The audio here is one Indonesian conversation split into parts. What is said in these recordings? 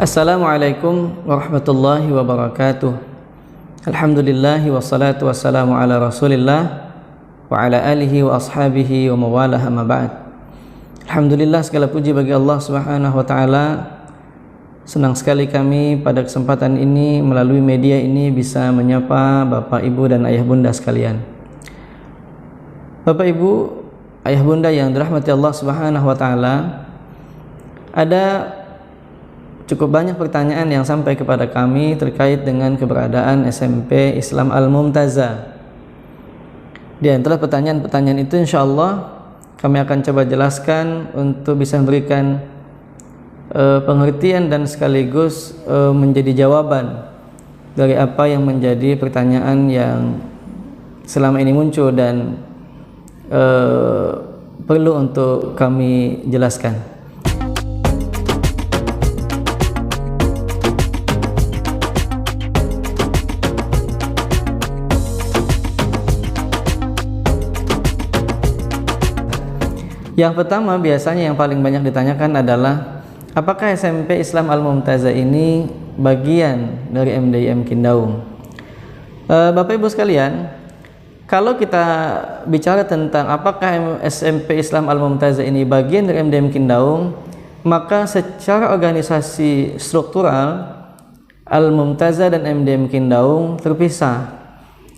Assalamualaikum warahmatullahi wabarakatuh. Alhamdulillahi wassalatu wassalamu ala rasulillah wa ala alihi wa ashabihi wa mawalah amma ba'd. Alhamdulillah, segala puji bagi Allah subhanahu wa ta'ala. Senang sekali kami pada kesempatan ini melalui media ini bisa menyapa Bapak, Ibu, dan Ayah Bunda sekalian. Bapak, Ibu, Ayah Bunda yang dirahmati Allah subhanahu wa ta'ala, ada cukup banyak pertanyaan yang sampai kepada kami terkait dengan keberadaan SMP Islam Al-Mumtazah. Di antara pertanyaan-pertanyaan itu insyaallah kami akan coba jelaskan untuk bisa memberikan pengertian dan sekaligus menjadi jawaban dari apa yang menjadi pertanyaan yang selama ini muncul dan perlu untuk kami jelaskan. Yang pertama, biasanya yang paling banyak ditanyakan adalah apakah SMP Islam Al-Mumtazah ini bagian dari MDIM Kindaung? Bapak Ibu sekalian, kalau kita bicara tentang apakah SMP Islam Al-Mumtazah ini bagian dari MDIM Kindaung, maka secara organisasi struktural Al-Mumtazah dan MDIM Kindaung terpisah,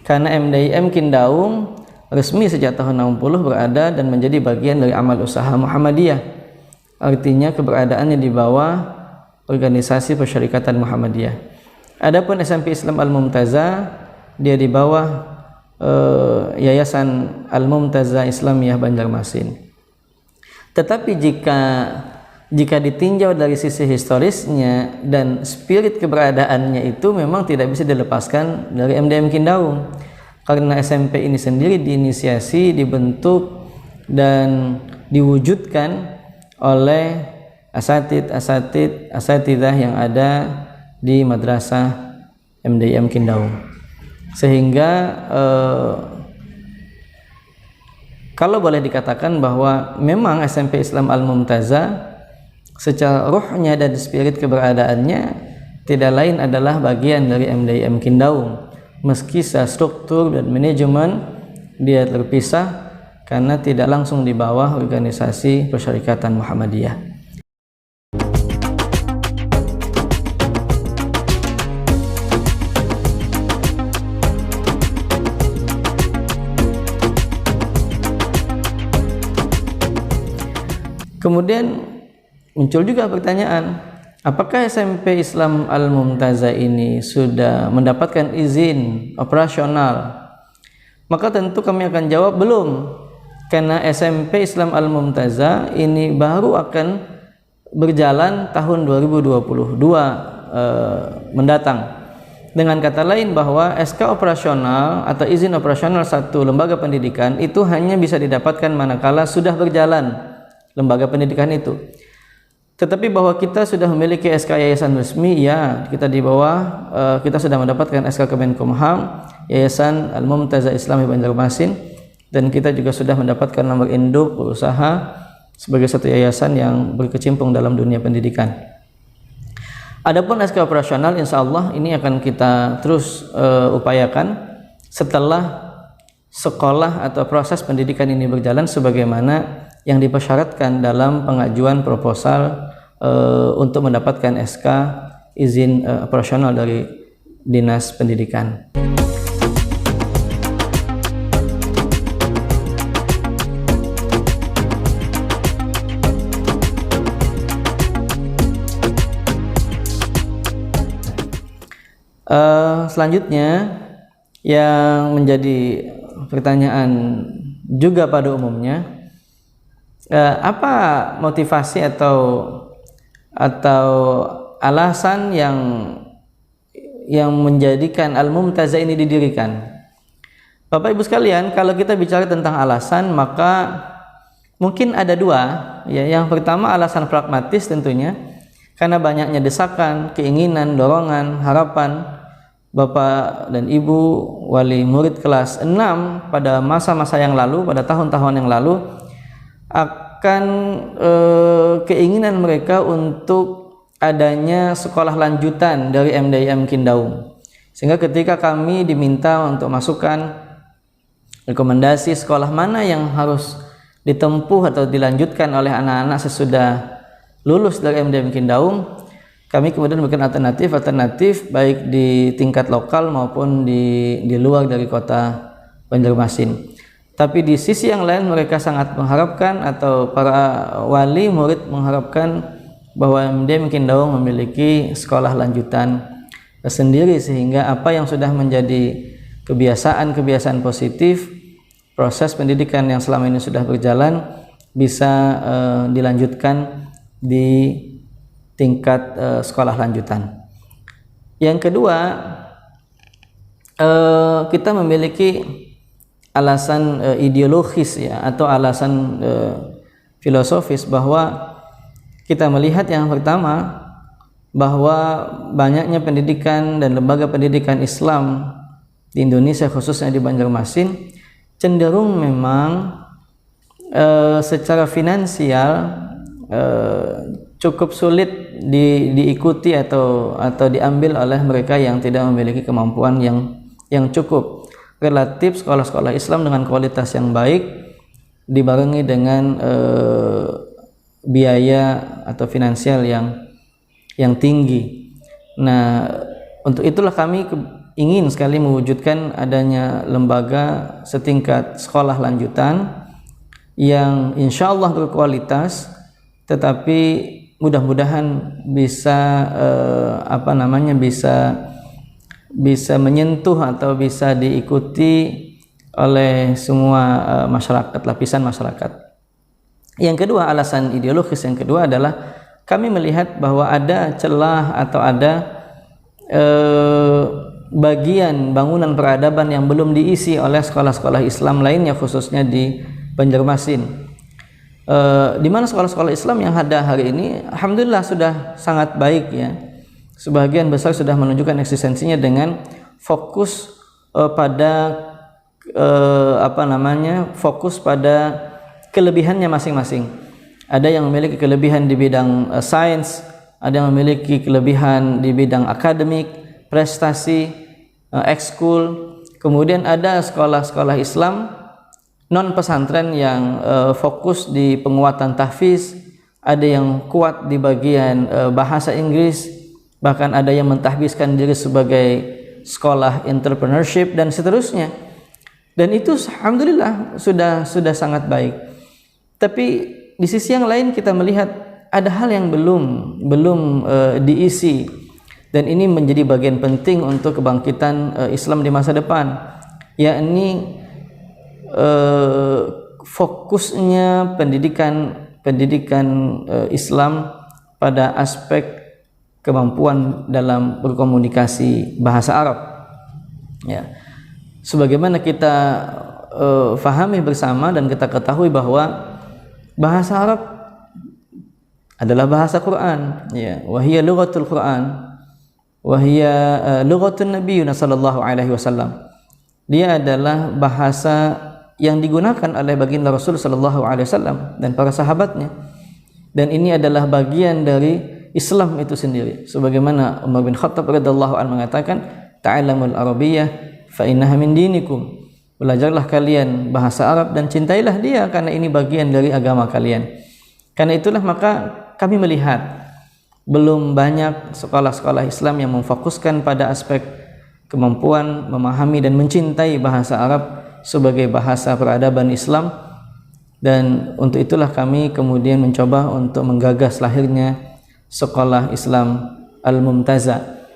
karena MDIM Kindaung resmi sejak tahun 60 berada dan menjadi bagian dari amal usaha Muhammadiyah. Artinya keberadaannya di bawah organisasi persyarikatan Muhammadiyah. Adapun SMP Islam Al-Mumtazah, dia di bawah Yayasan Al-Mumtazah Islamiyah Banjarmasin. Tetapi jika ditinjau dari sisi historisnya dan spirit keberadaannya, itu memang tidak bisa dilepaskan dari MDIM Kindaung. Karena SMP ini sendiri diinisiasi, dibentuk, dan diwujudkan oleh asatidzah yang ada di madrasah MDIM Kindaung. Sehingga kalau boleh dikatakan bahwa memang SMP Islam Al-Mumtazah secara ruhnya dan spirit keberadaannya tidak lain adalah bagian dari MDIM Kindaung. Meski secara struktur dan manajemen dia terpisah karena tidak langsung di bawah organisasi persyarikatan Muhammadiyah. Kemudian muncul juga pertanyaan, apakah SMP Islam Al-Mumtazah ini sudah mendapatkan izin operasional? Maka tentu kami akan jawab belum, karena SMP Islam Al-Mumtazah ini baru akan berjalan tahun 2022 mendatang. Dengan kata lain, bahwa SK operasional atau izin operasional satu lembaga pendidikan itu hanya bisa didapatkan manakala sudah berjalan lembaga pendidikan itu. Tetapi bahwa kita sudah memiliki SK yayasan resmi, ya, kita di bawah kita sudah mendapatkan SK Kemenkumham Yayasan Al-Mumtazah Islamiyah Banjarmasin, dan kita juga sudah mendapatkan nomor induk berusaha sebagai satu yayasan yang berkecimpung dalam dunia pendidikan. Adapun SK operasional, insya Allah ini akan kita terus upayakan setelah sekolah atau proses pendidikan ini berjalan sebagaimana yang dipersyaratkan dalam pengajuan proposal untuk mendapatkan SK izin operasional dari Dinas Pendidikan. Selanjutnya yang menjadi pertanyaan juga pada umumnya, apa motivasi atau alasan yang menjadikan Al-Mumtazah ini didirikan? Bapak Ibu sekalian, kalau kita bicara tentang alasan, maka mungkin ada dua, ya. Yang pertama alasan pragmatis tentunya, karena banyaknya desakan, keinginan, dorongan, harapan Bapak dan Ibu wali murid kelas 6 pada masa-masa yang lalu, pada tahun-tahun yang lalu, akan keinginan mereka untuk adanya sekolah lanjutan dari MDIM Kindaung. Sehingga ketika kami diminta untuk masukkan rekomendasi sekolah mana yang harus ditempuh atau dilanjutkan oleh anak-anak sesudah lulus dari MDIM Kindaung, kami kemudian memberikan alternatif baik di tingkat lokal maupun di luar dari kota Banjarmasin. Tapi di sisi yang lain mereka sangat mengharapkan, atau para wali murid mengharapkan bahwa MDIM Kindaung memiliki sekolah lanjutan sendiri, sehingga apa yang sudah menjadi kebiasaan positif, proses pendidikan yang selama ini sudah berjalan bisa dilanjutkan di tingkat sekolah lanjutan. Yang kedua, kita memiliki alasan ideologis ya, atau alasan filosofis, bahwa kita melihat yang pertama bahwa banyaknya pendidikan dan lembaga pendidikan Islam di Indonesia, khususnya di Banjarmasin, cenderung memang secara finansial cukup sulit diikuti atau diambil oleh mereka yang tidak memiliki kemampuan yang cukup. Relatif sekolah-sekolah Islam dengan kualitas yang baik dibarengi dengan biaya atau finansial yang tinggi. Nah, untuk itulah kami ingin sekali mewujudkan adanya lembaga setingkat sekolah lanjutan yang insya Allah berkualitas, tetapi mudah-mudahan bisa bisa menyentuh atau bisa diikuti oleh semua masyarakat, lapisan masyarakat. Yang kedua, alasan ideologis yang kedua adalah kami melihat bahwa ada celah atau ada bagian bangunan peradaban yang belum diisi oleh sekolah-sekolah Islam lainnya, khususnya di Banjarmasin. Di mana sekolah-sekolah Islam yang ada hari ini alhamdulillah sudah sangat baik ya. Sebagian besar sudah menunjukkan eksistensinya dengan fokus fokus pada kelebihannya masing-masing. Ada yang memiliki kelebihan di bidang sains, ada yang memiliki kelebihan di bidang akademik, prestasi, ekskul. Kemudian ada sekolah-sekolah Islam non pesantren yang fokus di penguatan tahfiz, ada yang kuat di bagian bahasa Inggris, bahkan ada yang mentahbiskan diri sebagai sekolah entrepreneurship dan seterusnya. Dan itu alhamdulillah sudah sangat baik. Tapi di sisi yang lain kita melihat ada hal yang belum diisi, dan ini menjadi bagian penting untuk kebangkitan Islam di masa depan, yakni fokusnya pendidikan Islam pada aspek kemampuan dalam berkomunikasi bahasa Arab. Ya, sebagaimana kita fahami bersama dan kita ketahui bahwa bahasa Arab adalah bahasa Quran, ya, wahia lughatul Quran, wahia lughatun Nabi sallallahu alaihi wasallam. Dia adalah bahasa yang digunakan oleh baginda Rasul sallallahu alaihi wasallam dan para sahabatnya, dan ini adalah bagian dari Islam itu sendiri. Sebagaimana Umar bin Khattab radhiyallahu anhu mengatakan, ta'allamul arabiyyah fa innaha min dinikum. Belajarlah kalian bahasa Arab dan cintailah dia karena ini bagian dari agama kalian. Karena itulah maka kami melihat belum banyak sekolah-sekolah Islam yang memfokuskan pada aspek kemampuan memahami dan mencintai bahasa Arab sebagai bahasa peradaban Islam, dan untuk itulah kami kemudian mencoba untuk menggagas lahirnya sekolah Islam Al-Mumtaza.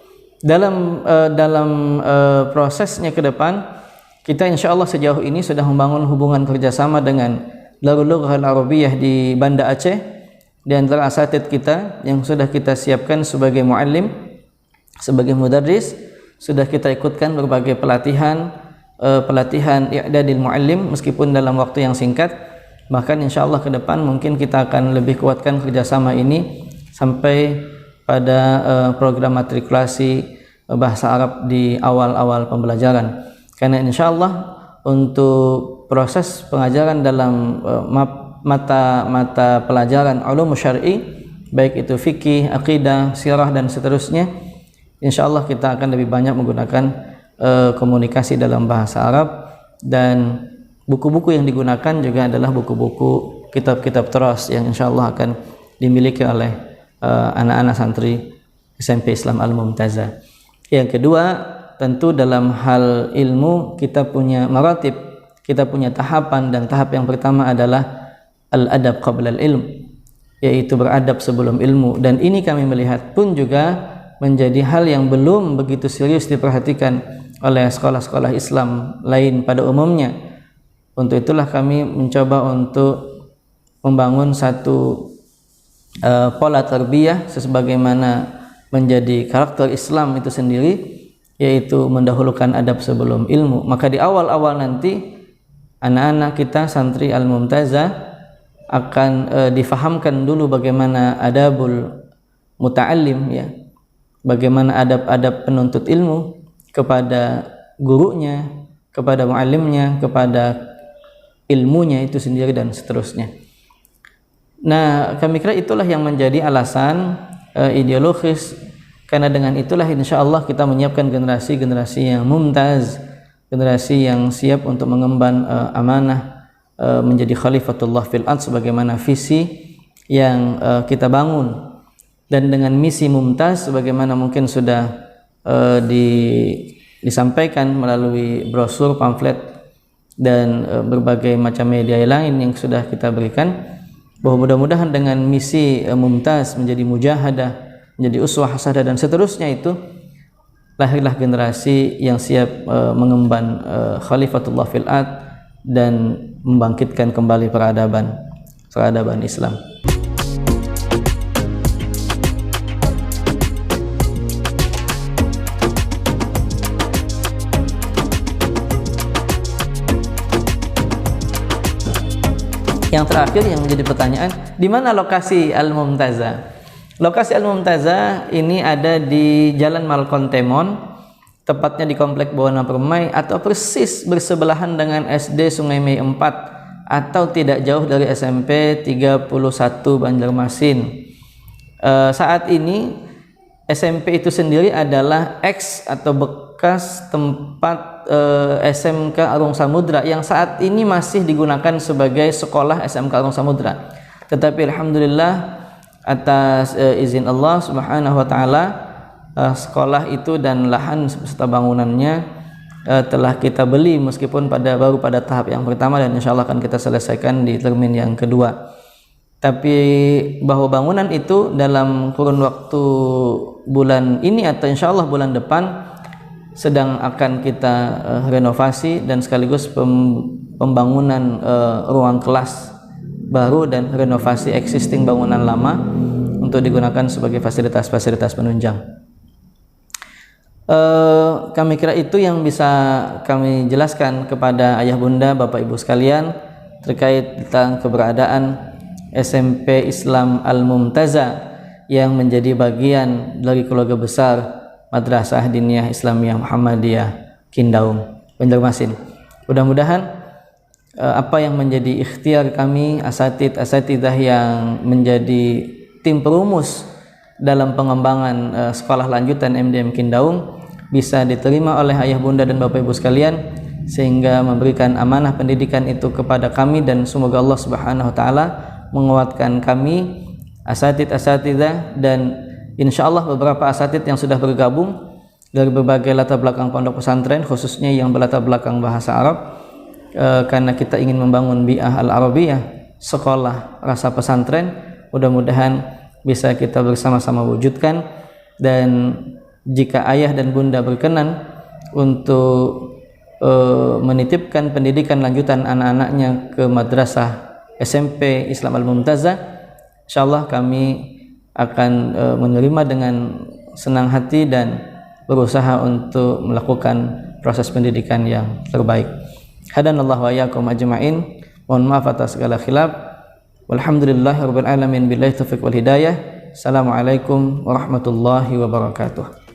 Dalam prosesnya ke depan, kita insya Allah sejauh ini sudah membangun hubungan kerjasama dengan Darul Lughah Al-Arabiyyah di Banda Aceh, di antara asatid kita yang sudah kita siapkan sebagai muallim, sebagai mudarris, sudah kita ikutkan berbagai pelatihan i'dadil muallim meskipun dalam waktu yang singkat. Bahkan insya Allah ke depan mungkin kita akan lebih kuatkan kerjasama ini sampai pada program matrikulasi bahasa Arab di awal-awal pembelajaran. Karena insya Allah untuk proses pengajaran dalam mata pelajaran ulum syar'i baik itu fikih, akidah, sirah dan seterusnya. Insyaallah kita akan lebih banyak menggunakan komunikasi dalam bahasa Arab, dan buku-buku yang digunakan juga adalah buku-buku kitab-kitab teras yang insyaallah akan dimiliki oleh anak-anak santri SMP Islam Al-Mumtazah. Yang kedua, tentu dalam hal ilmu kita punya maratib, kita punya tahapan, dan tahap yang pertama adalah al-adab qabla al-ilm, yaitu beradab sebelum ilmu. Dan ini kami melihat pun juga menjadi hal yang belum begitu serius diperhatikan oleh sekolah-sekolah Islam lain pada umumnya. Untuk itulah kami mencoba untuk membangun satu pola tarbiyah sebagaimana menjadi karakter Islam itu sendiri, yaitu mendahulukan adab sebelum ilmu. Maka di awal-awal nanti anak-anak kita santri Al-Mumtazah akan difahamkan dulu bagaimana adabul muta'allim, ya, bagaimana adab-adab penuntut ilmu kepada gurunya, kepada muallimnya, kepada ilmunya itu sendiri dan seterusnya. Nah, kami kira itulah yang menjadi alasan ideologis, karena dengan itulah insyaallah kita menyiapkan generasi-generasi yang mumtaz, generasi yang siap untuk mengemban amanah menjadi khalifatullah fil ard sebagaimana visi yang kita bangun, dan dengan misi mumtaz sebagaimana mungkin sudah disampaikan melalui brosur, pamflet dan berbagai macam media lain yang sudah kita berikan, bahwa mudah-mudahan dengan misi mumtaz menjadi mujahadah, menjadi uswah hasanah dan seterusnya, itu lahirlah generasi yang siap mengemban khalifatullah fil ard dan membangkitkan kembali peradaban Islam. Yang terakhir yang menjadi pertanyaan, di mana lokasi Al-Mumtazah? Lokasi Al-Mumtazah ini ada di Jalan Malkontemon, tepatnya di Komplek Bawana Permai, atau persis bersebelahan dengan SD Sungai Mei 4, atau tidak jauh dari SMP 31 Banjarmasin. Saat ini SMP itu sendiri adalah ex atau bekas tempat SMK Arung Samudra yang saat ini masih digunakan sebagai sekolah SMK Arung Samudra. Tetapi alhamdulillah atas izin Allah Subhanahu wa taala, sekolah itu dan lahan serta bangunannya telah kita beli, meskipun baru pada tahap yang pertama, dan insyaallah akan kita selesaikan di termin yang kedua. Tapi bahwa bangunan itu dalam kurun waktu bulan ini atau insyaallah bulan depan sedang akan kita renovasi, dan sekaligus pembangunan ruang kelas baru dan renovasi existing bangunan lama untuk digunakan sebagai fasilitas-fasilitas penunjang. Kami kira itu yang bisa kami jelaskan kepada ayah bunda, bapak ibu sekalian, terkait tentang keberadaan SMP Islam Al-Mumtazah yang menjadi bagian dari keluarga besar Madrasah Diniyah Islamiyah Muhammadiyah Kindaung, Banjarmasin. Mudah-mudahan apa yang menjadi ikhtiar kami asatidah yang menjadi tim perumus dalam pengembangan sekolah lanjutan MDM Kindaung bisa diterima oleh ayah bunda dan bapak ibu sekalian, sehingga memberikan amanah pendidikan itu kepada kami, dan semoga Allah Subhanahu wa taala menguatkan kami asatidah, dan insyaallah beberapa asatid yang sudah bergabung dari berbagai latar belakang pondok pesantren, khususnya yang berlatar belakang bahasa Arab, karena kita ingin membangun bi'ah al-arabiyah, sekolah rasa pesantren. Mudah-mudahan bisa kita bersama-sama wujudkan, dan jika ayah dan bunda berkenan untuk menitipkan pendidikan lanjutan anak-anaknya ke madrasah SMP Islam Al-Mumtazah, insyaallah kami akan menerima dengan senang hati dan berusaha untuk melakukan proses pendidikan yang terbaik. Hadanallahu wa iyyakum ajma'in. Mohon maaf atas segala khilaf. Walhamdulillahirabbil alamin, billahi taufiq wal hidayah. Assalamualaikum warahmatullahi wabarakatuh.